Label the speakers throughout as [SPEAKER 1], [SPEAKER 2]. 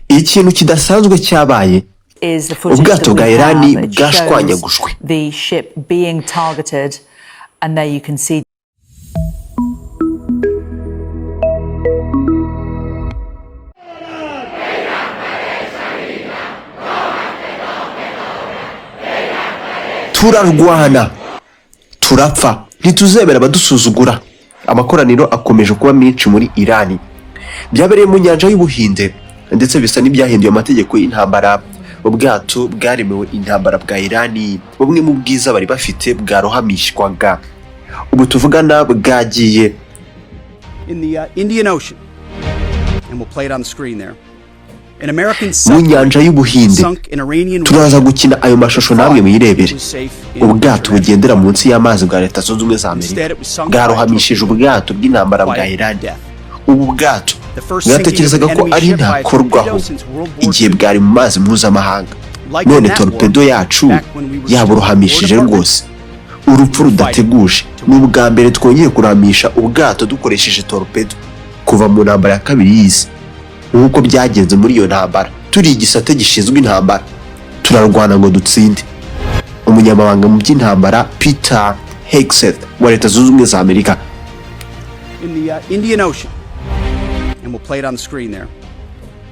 [SPEAKER 1] ikintu kidasanzwe cyabaye ubwato bwa Irani bwashwanyagushwe.
[SPEAKER 2] The ship being targeted, and there you can see
[SPEAKER 1] turarwana turapfa ntituzemera badusuzugura. Amakoraniro akomeje kuba menshi muri Irani, byabereye mu nyanja y'Ubuhinde ndetse bisa n'ibyahinduye amategeko y'intambara. Ubwato bwaremewe intambara bwa Irani bumwe mu bwiza bari bafite bwarohamishwaga. Ubu tuvugana bwagiye
[SPEAKER 3] in the Indian Ocean, and we'll play it on the screen there. An American
[SPEAKER 1] mu nyanja y'Ubuhinde. Turaza gukina ayo mashusho namwe muyirebere. Ubwato bugendera munsi y'amazi bwa Leta Zunze Ubumwe za Amerika bwarohamishije ubwato bw'intambara bwa Irani. Ubu bwato bwatekerezaga ko ari ntakorwaho igihe bwari mu mazi mpuzamahanga, none torpedo yacu yaburohamishije rwose. Urupfu rudateguje. Ni ubwa mbere twongeye kuramisha ubwato dukoresheje torpedo kuva mu ntambara ya kabiri y'isi. Nk'uko byagenze muri iyo ntambara, turi igisate gishinzwe intambara, turarwana ngo dutsinde. Umunyamabanga mu by'intambara Peter Hegseth wa Leta Zunze Ubumwe za Amerika.
[SPEAKER 3] In the Indian Ocean, and we'll play it on the screen there.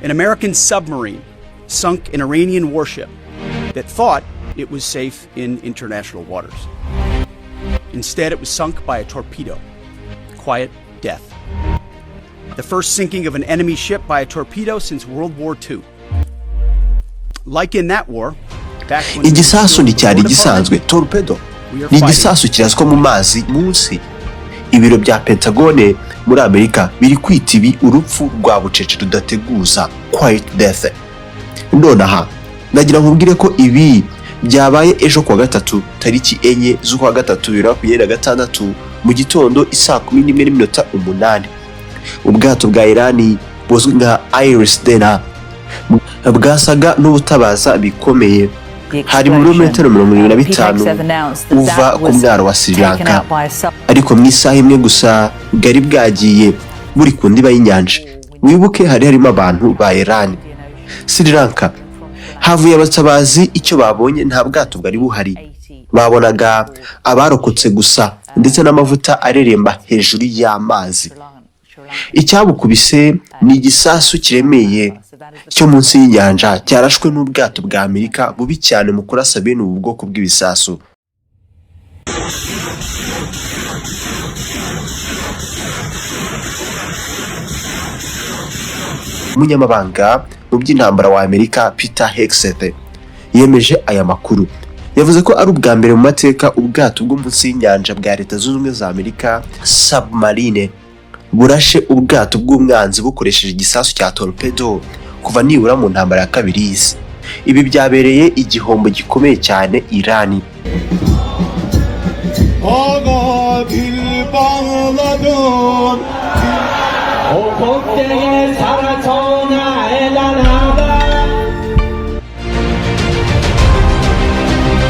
[SPEAKER 3] An American submarine sunk an Iranian warship that thought it was safe in international waters. Instead, it was sunk by a torpedo. Quiet death. The first sinking of an enemy ship by a torpedo since World War II. Like in that war, back when
[SPEAKER 1] igisasu nticyari gisanzwe. Torpedo ni igisasu kirazwa mu mazi munsi. Ibiro bya Pentagone muri Amerika biri kwita ibi urupfu rwa bucece rudateguza, quiet death. Nonaha ndagira nkubwire ko ibi byabaye ejo kwa gatatu tariki 4 z'ukwa gatatu 2026 mu gitondo isaa 11:08. Ubwato bwa Irani buzwi nka Iris Dena bwasaga n'ubutabaza bikomeye. Hari milimetero 25 uva ku mwaro wa Sri Lanka, ariko mu isaha imwe gusa bwari bwagiye buri ku ndiba y'inyanja. Wibuke hari harimo abantu ba Irani. Sri Lanka havuye abatabazi, icyo babonye nta bwato bwari buhari, babonaga abarokotse gusa ndetse n'amavuta areremba hejuru y'amazi. Icyabukubise ni igisasu kiremeye cyo munsi y'inyanja cyarashwe n'ubwato bwa Amerika bubi cyane mu kurasa bene ubu bwoko bw'ibisasu. Umunyamabanga mu by'intambara wa Amerika Peter Hegseth yemeje aya makuru. Yavuze ko ari ubwa mbere mu mateka ubwato bwo munsi y'inyanja bwa Leta Zunze Ubumwe za Amerika submarine burashe ubwato bw'umwanzi bukoresheje igisasu cya torpedo kuva nibura mu ntambara ya kabiri y'isi. Ibi byabereye igihombo gikomeye cyane Irani.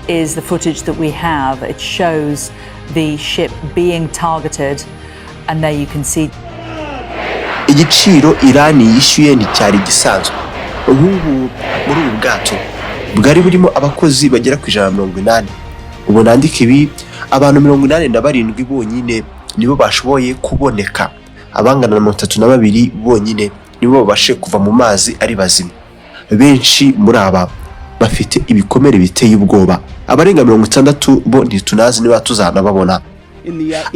[SPEAKER 2] Is the footage that we have. It shows the ship being targeted, and there you can see
[SPEAKER 1] igiciro Irani yishyuye nticyari gisanzwe. Ubu muri ubu bwato bwari burimo abakozi bagera ku 180. Ubu nandika ibi abantu 87 bonyine nibo bashoboye kuboneka. Abangana na 32 bonyine nibo babashe kuva mu mazi ari bazima. Benshi muri aba bafite ibikomere biteye ubwoba. Abarenga 60 bo ntitunazi niba tuzana babona.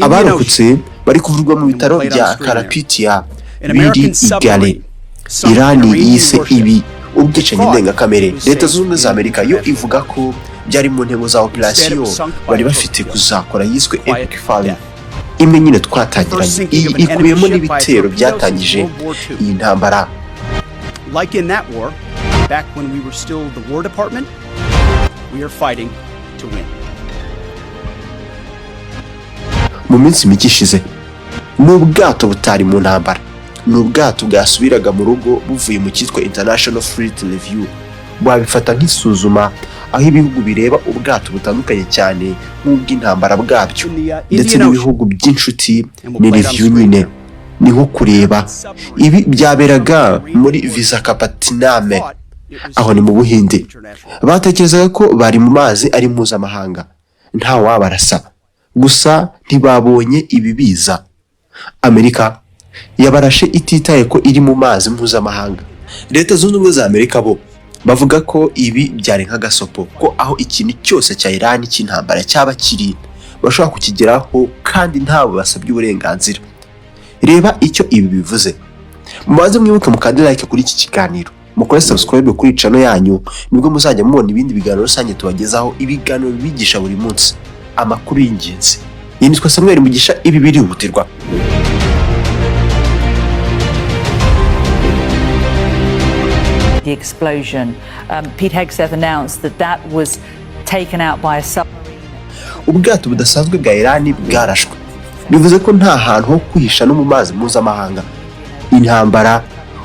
[SPEAKER 1] Abarokotse bari kuvurwa mu bitaro bya Karapitia biri igale. Irani yise ibi ubwicanyi ndengakamere. Leta Zunze Ubumwe za Amerika yo ivuga ko byari mu ntego za operation bari bafite kuzakora yiswe Epic Fall. Imwe nyine twatangiranye, iyi ikubiyemo n'ibitero byatangije iyi ntambara.
[SPEAKER 3] Like in that war, back when we were still the War Department, we are fighting to win.
[SPEAKER 1] Mu minsi mike ishize n'ubwato Butari mu ntambara, n'ubwato bwasubiraga mu rugo buvuye mu cyitwa International Fleet Review. Bwabifata nk'isuzuma aho ibihugu bireba ubwato butandukanye cyane nk'ubw'intambara bwabyo ndetse n'ibihugu by'inshuti ni review nyine. ni nko kureba. Ibi byaberaga muri Visakhapatnam, aho ni mu Buhinde. Batekerezaga ko bari mu mazi ari mpuzamahanga, nta wabarasa, gusa ntibabonye ibi biza. Amerika yabarashe ititaye ko iri mu mazi mpuzamahanga. Leta zunze ubumwe za Amerika bo bavuga ko ibi byari nk'agasopo, ko aho ikintu cyose cya Iran cy'intambara cyaba kiri bashobora kukigeraho kandi ntawe basabye uburenganzira. Reba icyo ibi bivuze. Mubanze mwibuke mukande like kuri iki kiganiro, mukore subscribe kuri channel yanyu, nibwo muzajya mubona ibindi biganiro rusange tubagezaho, ibiganiro bigisha buri munsi amakuru y'ingenzi. Nitwa Samuel Mugisha, ibi birihutirwa.
[SPEAKER 2] The explosion. Pete Hegseth announced that was taken out by a submarine.
[SPEAKER 1] Ubwato budasanzwe bwa Iran bwarashwe. Bivuze ko nta hantu ho kwihisha no mu mazi mpuzamahanga. Intambara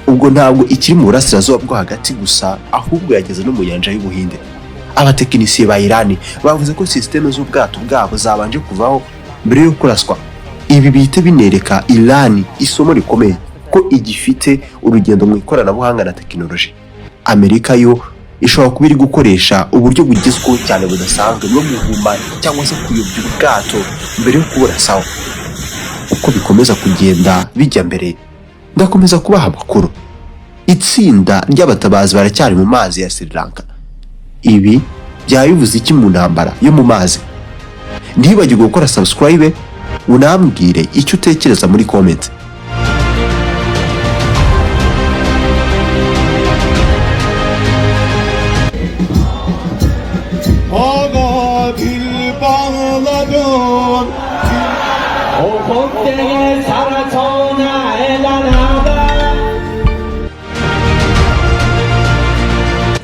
[SPEAKER 1] ubwo ntabwo ikiri mu burasirazuba bwo hagati gusa, ahubwo yageze no mu nyanja y'Ubuhinde. Abatekinisiye ba Iran bavuze ko systeme z'ubwato bwabo zabanje kuvaho mbere yo kuraswa. Ibi bihite binereka Iran isomo rikomeye ko igifite urugendo mu ikoranabuhanga na tekinoloji. Amerika yo ishobora kuba iri gukoresha uburyo bugezweho cyane budasanzwe bwo guhuma cyangwa se kuyobya ubwato mbere yo kuburasaho. Uko bikomeza kugenda bijya mbere, ndakomeza kubaha amakuru. Itsinda ry'abatabazi baracyari mu mazi ya Sri Lanka. Ibi byabivuze iki mu ntambara yo mu mazi? Ntibagirwe gukora subscribe, unambwire icyo utekereza muri comment.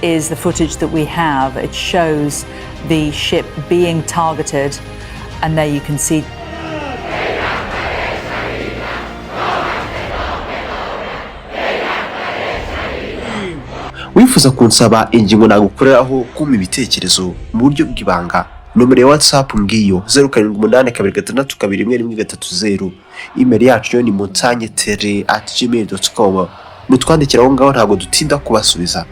[SPEAKER 2] Is the footage that we have. It shows the ship being targeted, and there you can see.
[SPEAKER 1] Wifuza kunsaba ingingo nagukoreraho kuma ibitekerezo mu buryo bw'ibanga, nomero ya WhatsApp ngiyo 0782622130. Email yacu ni montagnetele@gmail.com. Mutwandikira aho ngaho, ntabwo dutinda kubasubiza.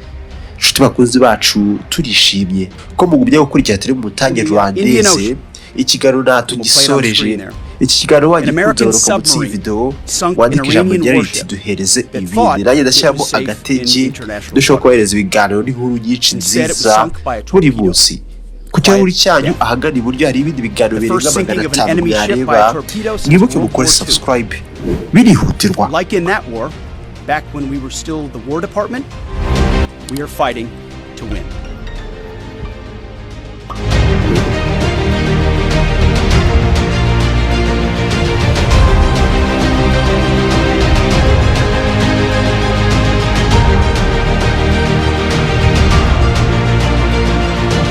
[SPEAKER 1] Nshuti bakunzi bacu, turishimye ko mugubye gukurikira Télé Montagne Rwandese. Ikiganiro natugisoreje. Iki kiganiro wagikunze uruko mu video wandika ijambo ryari duhereze ibindi, nanjye ndashyiramo agatege dushobora kohereza ibiganiro n'inkuru nyinshi nziza buri munsi. Ku cyangwa cyanyu ahagana iburyo hari ibindi biganiro birenga 500 mwareba. Mwibuke gukora subscribe, birihutirwa.
[SPEAKER 3] Like in that war, back when we were still the War Department, we are fighting to win.